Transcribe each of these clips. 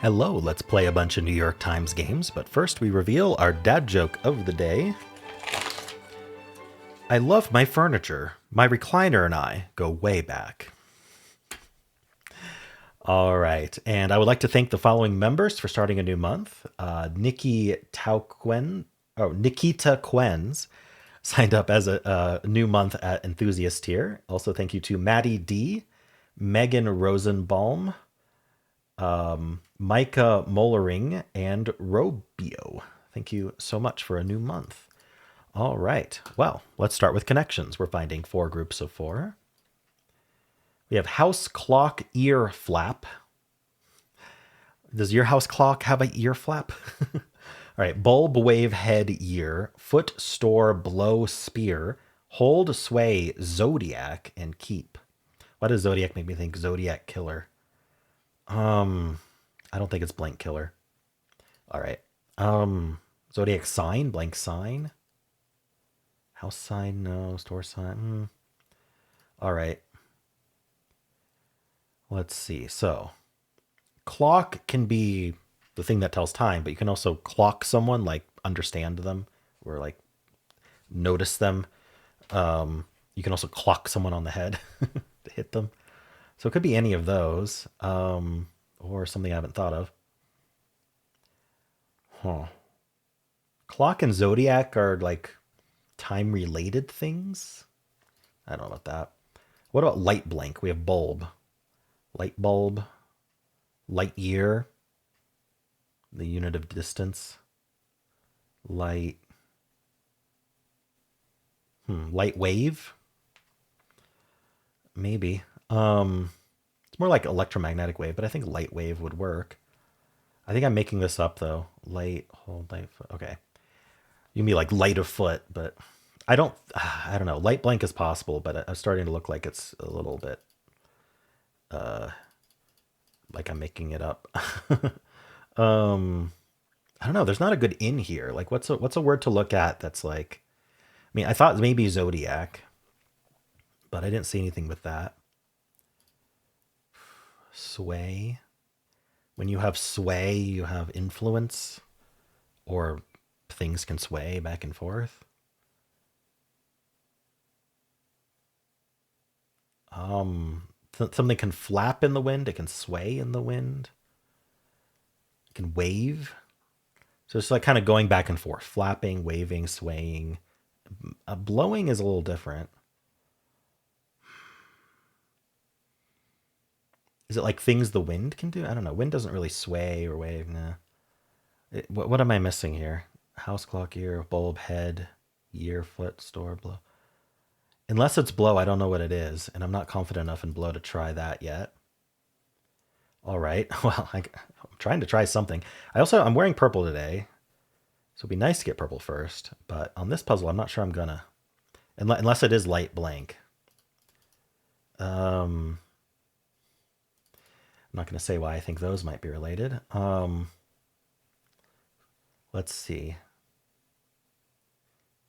Hello, let's play a bunch of New York Times games, but first we reveal our dad joke of the day. I love my furniture. My recliner and I go way back. All right, and I would like to thank the following members for starting a new month. Nikita Quens signed up as a new month at Enthusiast tier. Also, thank you to Maddie D, Megan Rosenbaum, Micah Mollering, and Robio. Thank you so much for a new month. All right. Well, let's start with connections. We're finding 4 groups of 4. We have house clock ear flap. Does your house clock have an ear flap? All right. Bulb wave head ear, foot store blow spear, hold sway zodiac, and keep. Why does zodiac make me think Zodiac killer? I don't think it's blank killer. All right. Zodiac sign, blank sign. House sign, no. Store sign. All right. Let's see. So, clock can be the thing that tells time, but you can also clock someone, like understand them or like notice them. You can also clock someone on the head to hit them. So it could be any of those, or something I haven't thought of. Huh. Clock and zodiac are like time-related things. I don't know about that. What about light blank? We have bulb, light bulb, light year, the unit of distance, light, light wave, maybe. It's more like electromagnetic wave, but I think light wave would work. I think I'm making this up though. Light, hold, light foot. Okay. You can be like light of foot, but I don't know. Light blank is possible, but I'm starting to look like it's a little bit like I'm making it up. I don't know. There's not a good in here. Like what's a word to look at that's like, I mean, I thought maybe zodiac, but I didn't see anything with that. Sway. When you have sway, you have influence, or things can sway back and forth. Something can flap in the wind. It can sway in the wind. It can wave. So it's like kind of going back and forth, flapping, waving, swaying. Blowing is a little different. Is it like things the wind can do? I don't know. Wind doesn't really sway or wave. Nah. What am I missing here? House clock, ear, bulb, head, year, foot, store, blow. Unless it's blow, I don't know what it is, and I'm not confident enough in blow to try that yet. All right. Well, I'm trying to try something. I'm wearing purple today, so it'd be nice to get purple first. But on this puzzle, I'm not sure I'm gonna, unless it is light blank. I'm not going to say why I think those might be related. Let's see.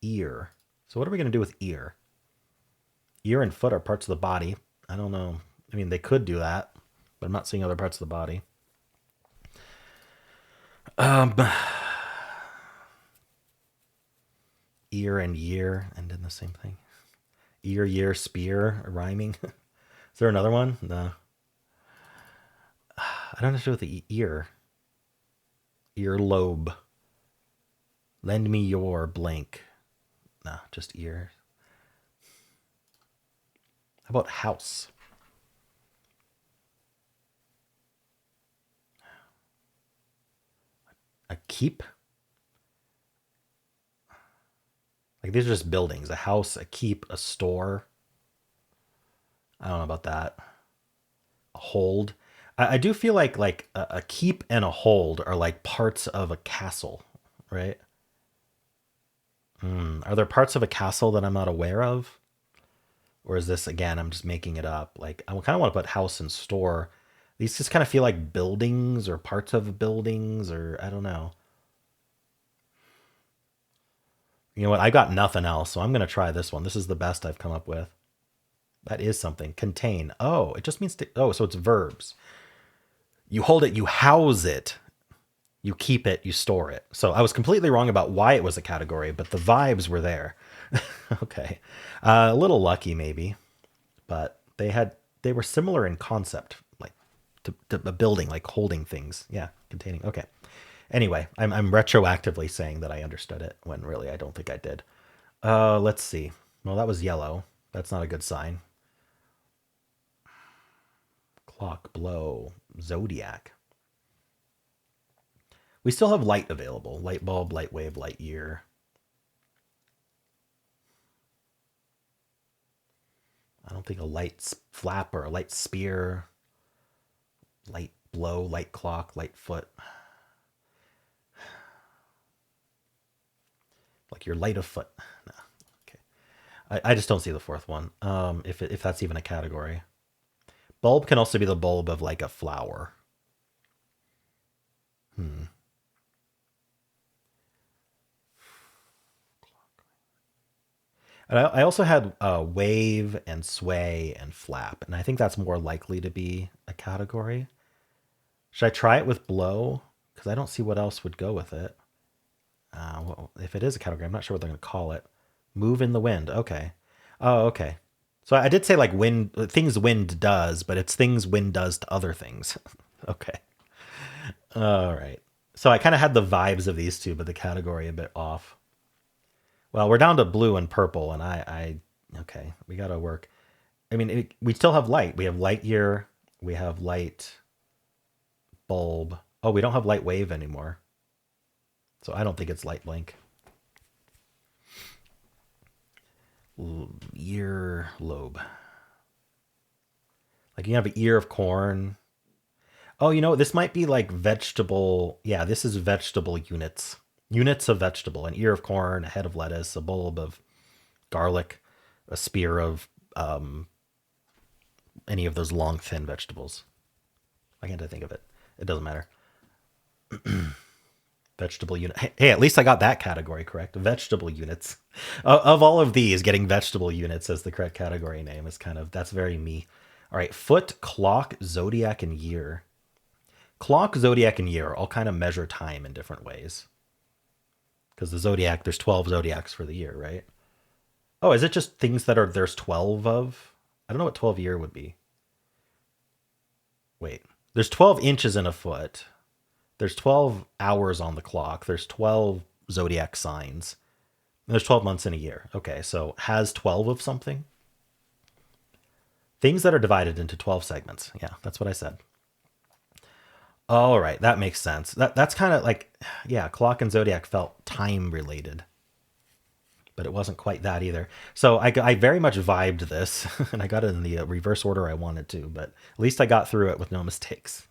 Ear. So what are we going to do with ear? Ear and foot are parts of the body. I don't know. I mean, they could do that, but I'm not seeing other parts of the body. Ear and year end in the same thing. Ear, year, spear, rhyming. Is there another one? No. I don't know what to do with the ear. Earlobe. Lend me your blank. No, just ear. How about house? A keep? Like these are just buildings. A house, a keep, a store. I don't know about that. A hold. I do feel like a keep and a hold are like parts of a castle, right? Are there parts of a castle that I'm not aware of? Or is this, again, I'm just making it up? Like, I kind of want to put house and store. These just kind of feel like buildings or parts of buildings, or I don't know. You know what? I got nothing else, so I'm going to try this one. This is the best I've come up with. That is something. Contain. Oh, it just means to, oh, so it's verbs. You hold it, you house it, you keep it, you store it. So I was completely wrong about why it was a category, but the vibes were there. Okay. A little lucky maybe, but they were similar in concept, like to a building, like holding things. Yeah, containing. Okay. Anyway, I'm retroactively saying that I understood it when really I don't think I did. Let's see. Well, that was yellow. That's not a good sign. Clock, blow, zodiac. We still have light available. Light bulb, light wave, light year. I don't think a light flap or a light spear, light blow, light clock, light foot. Like your light of foot. No. Okay. I just don't see the fourth one. If that's even a category. Bulb can also be the bulb of like a flower. Hmm. And I also had wave and sway and flap, and I think that's more likely to be a category. Should I try it with blow? Because I don't see what else would go with it. Well, if it is a category, I'm not sure what they're going to call it. Move in the wind. Okay. Oh, okay. So I did say like wind, things wind does, but it's things wind does to other things. Okay. All right. So I kind of had the vibes of these two, but the category a bit off. Well, we're down to blue and purple, and okay, we got to work. I mean, we still have light. We have light year. We have light bulb. Oh, we don't have light wave anymore. So I don't think it's light blink. Ear lobe. Like you have an ear of corn. Oh, this might be like vegetable. Yeah, this is vegetable units. Units of vegetable. An ear of corn, a head of lettuce, a bulb of garlic, a spear of any of those long, thin vegetables. Why can't I think of it? It doesn't matter. Vegetable unit. Hey, at least I got that category correct. Vegetable units. Of all of these, getting vegetable units as the correct category name is that's very me. All right, foot, clock, zodiac, and year. Clock, zodiac, and year all kind of measure time in different ways. Because the zodiac, there's 12 zodiacs for the year, right? Oh, is it just things there's 12 of? I don't know what 12 year would be. Wait, there's 12 inches in a foot. There's 12 hours on the clock. There's 12 zodiac signs. There's 12 months in a year. Okay, so has 12 of something? Things that are divided into 12 segments. Yeah, that's what I said. All right, that makes sense. That's kind of like, yeah, clock and zodiac felt time related, but it wasn't quite that either. So I very much vibed this, and I got it in the reverse order I wanted to, but at least I got through it with no mistakes.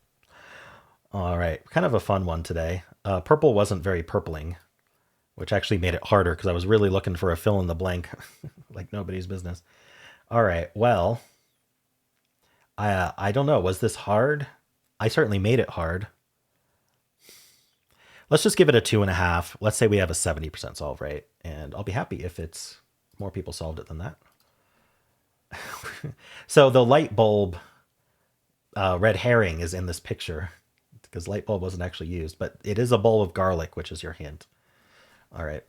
All right, kind of a fun one today. Purple wasn't very purpling, which actually made it harder because I was really looking for a fill in the blank, like nobody's business. All right, well, I don't know. Was this hard? I certainly made it hard. Let's just give it a 2.5. Let's say we have a 70% solve rate, and I'll be happy if it's more people solved it than that. So the light bulb red herring is in this picture because light bulb wasn't actually used, but it is a bowl of garlic, which is your hint. All right.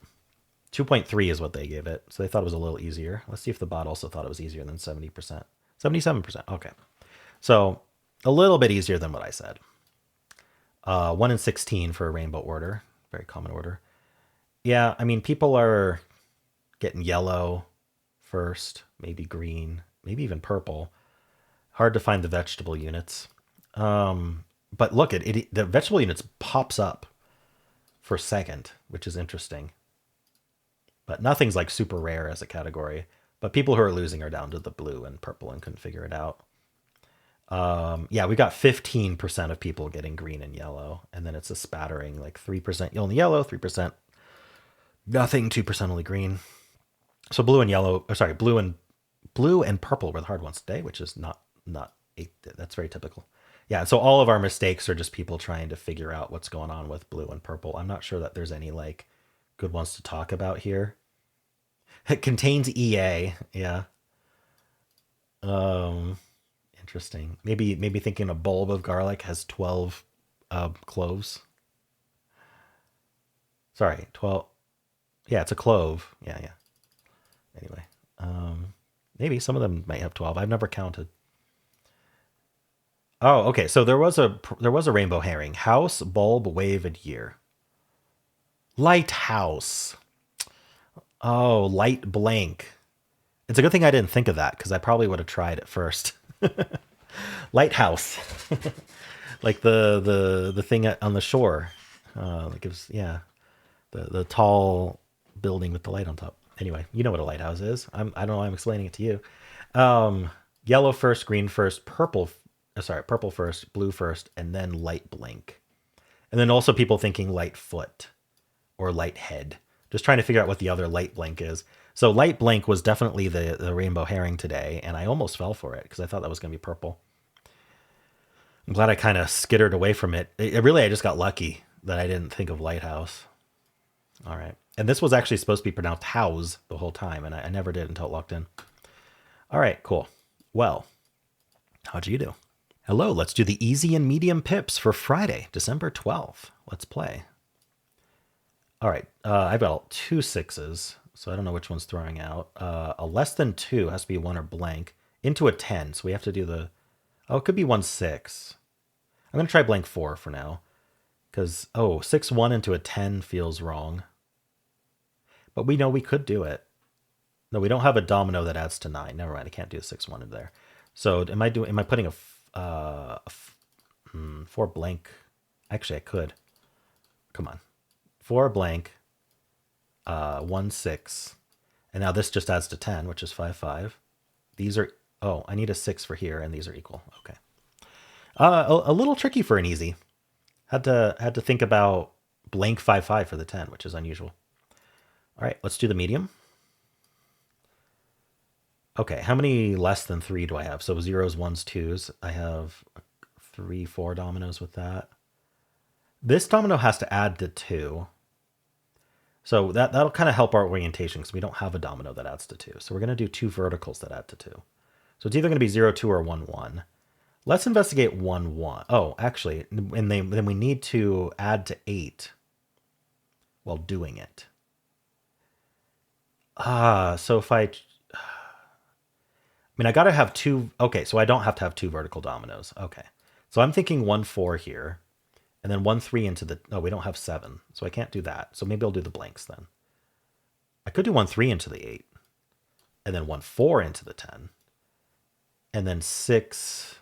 2.3 is what they gave it. So they thought it was a little easier. Let's see if the bot also thought it was easier than 70%. 77%. Okay. So a little bit easier than what I said. 1 in 16 for a rainbow order. Very common order. Yeah, I mean, people are getting yellow first, maybe green, maybe even purple. Hard to find the vegetable units. But look, the vegetable units pops up for second, which is interesting. But nothing's like super rare as a category. But people who are losing are down to the blue and purple and couldn't figure it out. Yeah, we got 15% of people getting green and yellow, and then it's a spattering, like 3% only yellow, 3% nothing, 2% only green. So blue and yellow, or sorry, blue and purple were the hard ones today, which is not that's very typical. Yeah, so all of our mistakes are just people trying to figure out what's going on with blue and purple. I'm not sure that there's any like good ones to talk about here. It contains EA, yeah. Interesting. Maybe thinking a bulb of garlic has 12 cloves. Sorry, 12. Yeah, it's a clove. Yeah, yeah. Anyway, maybe some of them might have 12. I've never counted. Oh, okay. So there was a rainbow herring. House, bulb, wave, and year. Lighthouse. Oh, light blank. It's a good thing I didn't think of that because I probably would have tried it first. Lighthouse, like the thing on the shore. That gives, yeah, the tall building with the light on top. Anyway, you know what a lighthouse is. I don't know why I'm explaining it to you. Yellow first, green first, purple first, blue first, and then light blank. And then also people thinking light foot or light head. Just trying to figure out what the other light blank is. So light blank was definitely the rainbow herring today, and I almost fell for it because I thought that was going to be purple. I'm glad I kind of skittered away from it. Really, I just got lucky that I didn't think of lighthouse. All right. And this was actually supposed to be pronounced house the whole time, and I never did until it locked in. All right, cool. Well, how'd you do? Hello, let's do the easy and medium pips for Friday, December 12th. Let's play. All right, I've got two sixes, so I don't know which one's throwing out. A less than 2 has to be 1 or blank. Into a 10, so we have to do the... Oh, it could be 1, 6. I'm going to try blank 4 for now. Because, 6, 1 into a 10 feels wrong. But we know we could do it. No, we don't have a domino that adds to 9. Never mind, I can't do a 6, 1 in there. So am I putting a 4 blank? Actually, I could. Come on. 4 blank, 1, 6. And now this just adds to 10, which is 5, 5. These are... Oh, I need a 6 for here, and these are equal. Okay. A little tricky for an easy. Had to think about blank 5, 5 for the 10, which is unusual. All right, let's do the medium. Okay, how many less than 3 do I have? So 0s, 1s, 2s. I have 3, 4 dominoes with that. This domino has to add to 2. So that'll kind of help our orientation because we don't have a domino that adds to 2. So we're going to do 2 verticals that add to 2. So it's either going to be 0, 2 or 1, 1. Let's investigate 1, 1. Oh, actually, and then we need to add to 8 while doing it. So if I mean, I got to have 2. Okay, so I don't have to have 2 vertical dominoes. Okay. So I'm thinking 1, 4 here. And then 1, 3 into the... Oh, we don't have 7. So I can't do that. So maybe I'll do the blanks then. I could do 1, 3 into the 8. And then 1, 4 into the 10. And then 6,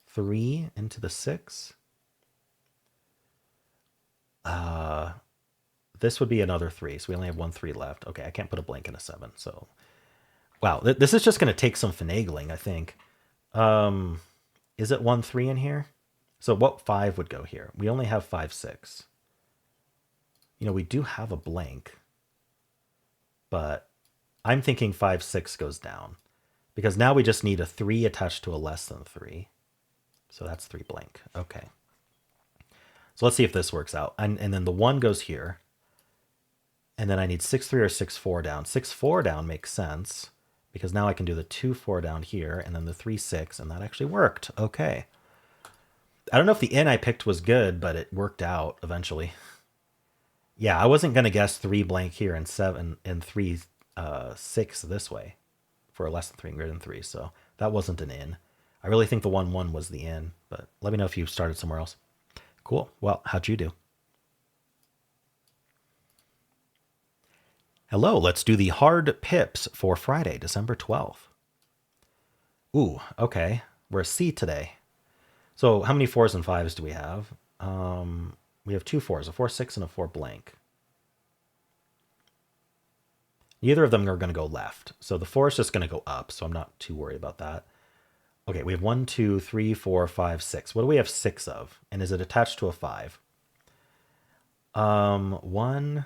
3 into the 6. This would be another 3. So we only have 1, 3 left. Okay, I can't put a blank in a 7. So... Wow, this is just going to take some finagling, I think. Is it 1, 3 in here? So what 5 would go here? We only have 5, 6. We do have a blank. But I'm thinking 5, 6 goes down. Because now we just need a 3 attached to a less than 3. So that's 3 blank. Okay. So let's see if this works out. And then the 1 goes here. And then I need 6, 3 or 6, 4 down. 6, 4 down makes sense. Because now I can do the 2, 4 down here. And then the 3, 6. And that actually worked. Okay. I don't know if the in I picked was good, but it worked out eventually. Yeah, I wasn't going to guess 3 blank here and 7 and 3, 6 this way for a less than 3 and greater than 3. So that wasn't an in. I really think the 1, 1 was the in, but let me know if you started somewhere else. Cool. Well, how'd you do? Hello, let's do the hard pips for Friday, December 12th. Ooh, okay. We're a C today. So how many 4s and 5s do we have? We have 2 4s, a 4, 6, and a 4 blank. Neither of them are going to go left. So the 4 is just going to go up, so I'm not too worried about that. Okay, we have 1, 2, 3, 4, 5, 6. What do we have 6 of? And is it attached to a 5? 1,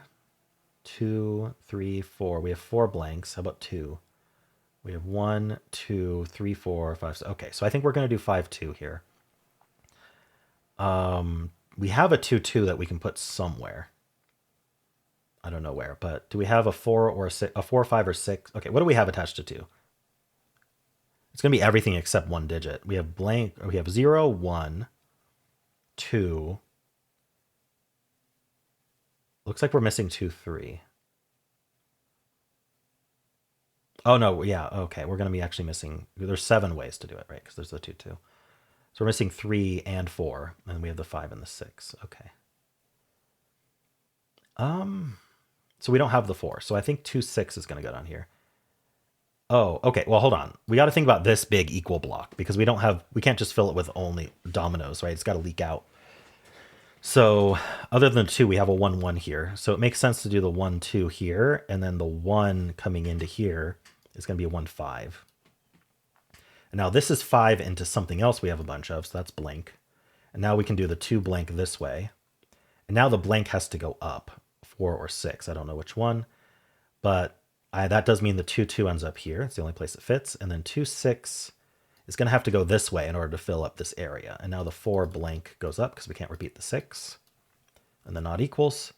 2, 3, 4. We have 4 blanks. How about 2? We have 1, 2, 3, 4, 5, 6. Okay, so I think we're going to do 5, 2 here. We have a 2, 2 that we can put somewhere. I don't know where, but do we have a 4 or a 6, a 4, 5 or 6? Okay, what do we have attached to 2? It's going to be everything except one digit. We have blank. We have 0, 1, 2. Looks like we're missing 2, 3. Oh, no. Yeah. Okay. We're going to be actually missing. There's 7 ways to do it, right? Because there's the 2, 2. So we're missing 3 and 4. And we have the 5 and the 6. Okay. So we don't have the 4. So I think 2, 6 is going to go down here. Oh, okay. Well, hold on. We got to think about this big equal block because we can't just fill it with only dominoes, right? It's got to leak out. So other than 2, we have a 1, 1 here. So it makes sense to do the 1, 2 here. And then the 1 coming into here is going to be a 1, 5. And now this is 5 into something else we have a bunch of. So that's blank. And now we can do the 2 blank this way. And now the blank has to go up, 4 or 6. I don't know which one. But that does mean the 2, 2 ends up here. It's the only place it fits. And then 2, 6 is going to have to go this way in order to fill up this area. And now the 4 blank goes up because we can't repeat the 6. And the not equals.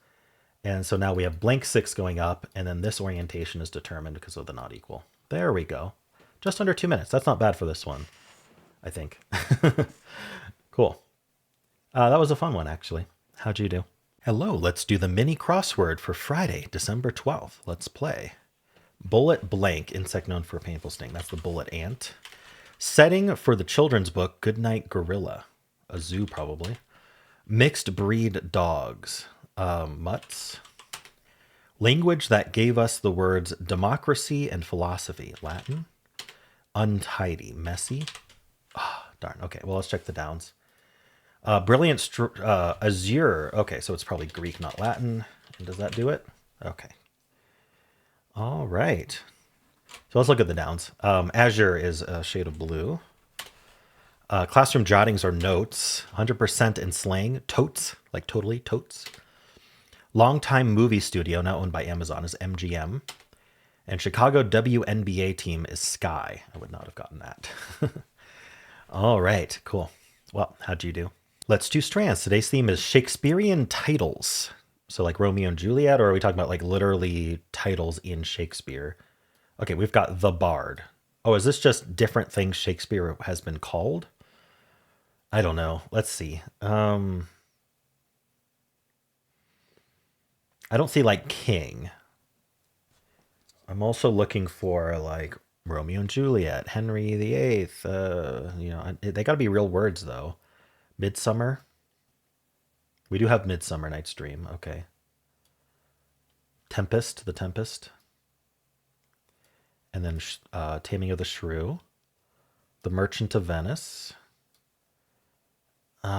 And so now we have blank 6 going up. And then this orientation is determined because of the not equal. There we go. Just under 2 minutes. That's not bad for this one, I think. Cool. That was a fun one, actually. How'd you do? Hello, let's do the mini crossword for Friday, December 12th. Let's play. Bullet blank, insect known for a painful sting. That's the bullet ant. Setting for the children's book, Goodnight Gorilla. A zoo, probably. Mixed breed dogs. Mutts. Language that gave us the words democracy and philosophy. Latin. Untidy. Messy. Oh, darn. Okay, well, let's check the downs. Brilliant azure. Okay, so it's probably Greek, not Latin. And does that do it? Okay. All right. So let's look at the downs. Azure is a shade of blue. Classroom jottings are notes. 100% in slang. Totes, like totally, totes. Longtime movie studio, now owned by Amazon, is MGM. And Chicago WNBA team is Sky. I would not have gotten that. All right, cool. Well, how'd you do? Let's do strands. Today's theme is Shakespearean titles. So like Romeo and Juliet, or are we talking about like literally titles in Shakespeare? Okay, we've got the Bard. Oh, is this just different things Shakespeare has been called? I don't know. Let's see. I don't see like king. I'm also looking for like Romeo and Juliet, Henry VIII. They got to be real words though. Midsummer. We do have Midsummer Night's Dream. Okay. Tempest, the Tempest. And then Taming of the Shrew. The Merchant of Venice. 2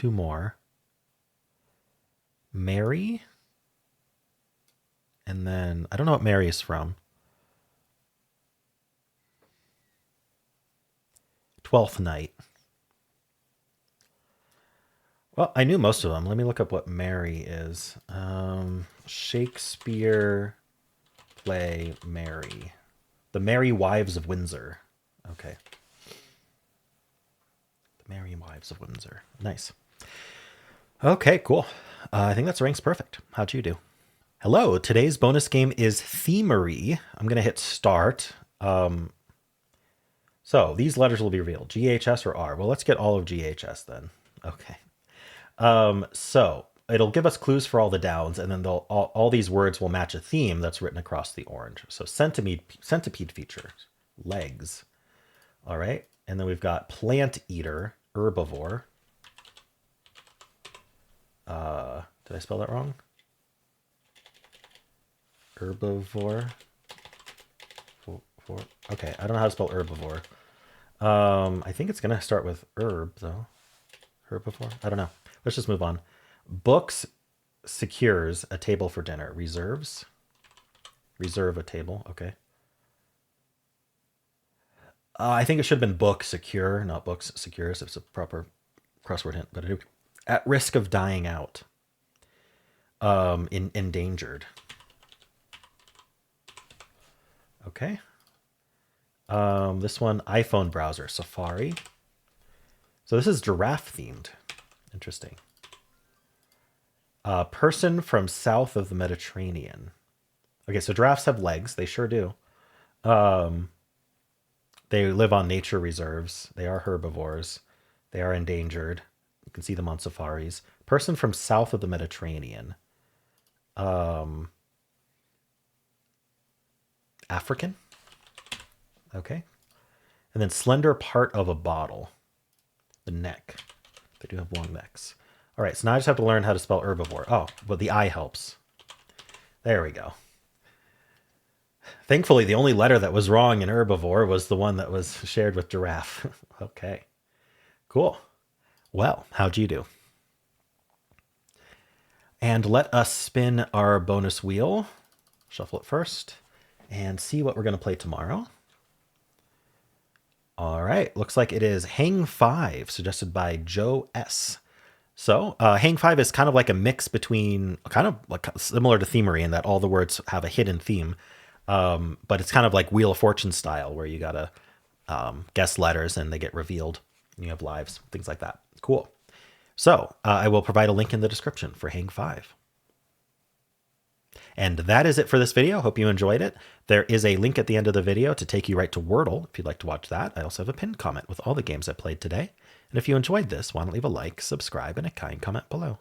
more. Mary. And then, I don't know what Mary is from. 12th Night. Well, I knew most of them. Let me look up what Mary is. Shakespeare play Mary. The Merry Wives of Windsor. Okay. The Merry Wives of Windsor. Nice. Okay, cool. I think that's ranks perfect. How'd you do? Hello, today's bonus game is Themery. I'm going to hit start. So these letters will be revealed. GHS or R? Well, let's get all of GHS then. Okay. So it'll give us clues for all the downs, and then all these words will match a theme that's written across the orange. So centipede features, legs. All right. And then we've got plant eater, herbivore. Did I spell that wrong? Herbivore. Okay, I don't know how to spell herbivore. I think it's going to start with herb, though. Herbivore? I don't know. Let's just move on. Books secures a table for dinner. Reserves. Reserve a table. Okay. I think it should have been book secure, not books secures. If it's a proper crossword hint. But at risk of dying out. Endangered. Okay. This one, iPhone browser, Safari. So this is giraffe themed. Interesting. Person from south of the Mediterranean. Okay, so giraffes have legs. They sure do. They live on nature reserves. They are herbivores. They are endangered. You can see them on safaris. Person from south of the Mediterranean. African. Okay. And then slender part of a bottle. The neck. They do have long necks. All right, so now I just have to learn how to spell herbivore. Oh, well, the I helps. There we go. Thankfully, the only letter that was wrong in herbivore was the one that was shared with giraffe. Okay, cool. Well, how'd you do? And let us spin our bonus wheel. Shuffle it first and see what we're going to play tomorrow. All right, looks like it is Hang 5, suggested by Joe S. So Hang 5 is kind of like a mix between, kind of like similar to Themery in that all the words have a hidden theme, but it's kind of like Wheel of Fortune style where you got to guess letters and they get revealed. And you have lives, things like that. Cool. So I will provide a link in the description for Hang 5. And that is it for this video. Hope you enjoyed it. There is a link at the end of the video to take you right to Wordle if you'd like to watch that. I also have a pinned comment with all the games I played today. And if you enjoyed this, why don't leave a like, subscribe, and a kind comment below.